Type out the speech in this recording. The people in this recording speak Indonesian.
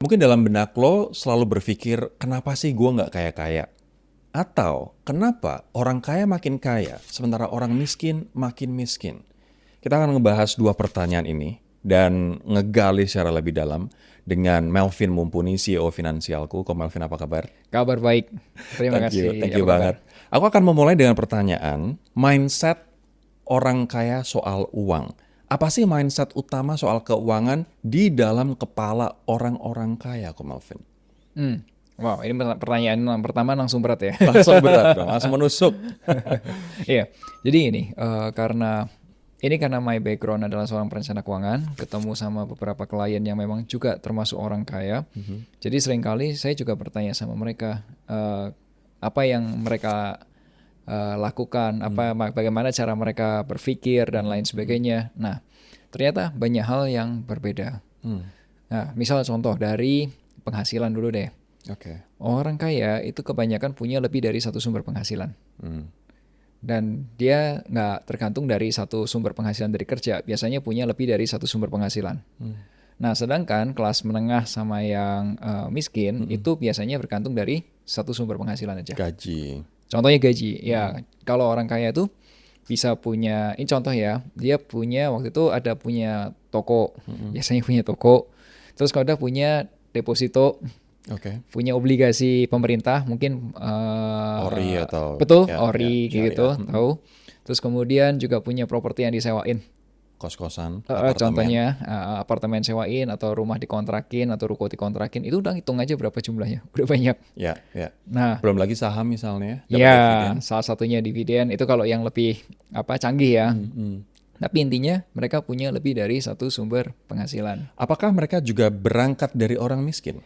Mungkin dalam benak lo selalu berpikir, kenapa sih gue nggak kaya-kaya? Atau kenapa orang kaya makin kaya, sementara orang miskin makin miskin? Kita akan ngebahas dua pertanyaan ini dan ngegali secara lebih dalam dengan Melvin Mumpuni, CEO Finansialku. Kok Melvin, apa kabar? Kabar baik. Terima Thank kasih. you Apa kabar? banget. Aku akan memulai dengan pertanyaan, mindset orang kaya soal uang. Apa sih mindset utama soal keuangan di dalam kepala orang-orang kaya, kok Melvin? Hmm. Wow, ini pertanyaan yang pertama langsung berat ya. Langsung berat dong, langsung menusuk. Iya. Jadi ini karena my background adalah seorang perencana keuangan, ketemu sama beberapa klien yang memang juga termasuk orang kaya. Jadi seringkali saya juga bertanya sama mereka apa yang mereka lakukan, bagaimana cara mereka berpikir dan lain sebagainya. Nah, ternyata banyak hal yang berbeda. Hmm, Nah, misal contoh dari penghasilan dulu deh. Oke. Orang kaya itu kebanyakan punya lebih dari satu sumber penghasilan. Hmm, Dan dia nggak tergantung dari satu sumber penghasilan dari kerja. Biasanya punya lebih dari satu sumber penghasilan. Nah, sedangkan kelas menengah sama yang miskin itu biasanya bergantung dari satu sumber penghasilan aja. Gaji. Contohnya gaji. Ya, kalau orang kaya itu bisa punya, ini contoh ya, dia punya waktu itu ada punya toko. Biasanya punya toko. Terus kalau udah punya deposito, Oke. punya obligasi pemerintah mungkin Ori atau betul ya ori kayak gitu syariah. tahu. Terus kemudian juga punya properti yang disewain. Kos-kosan, apartemen. Contohnya apartemen sewain atau rumah dikontrakin atau ruko dikontrakin, itu udah hitung aja berapa jumlahnya, udah banyak. Ya. Nah, Belum lagi saham misalnya, dapat ya dividen. salah satunya dividen itu kalau yang lebih canggih ya. Hmm. Tapi intinya mereka punya lebih dari satu sumber penghasilan. Apakah mereka juga berangkat dari orang miskin?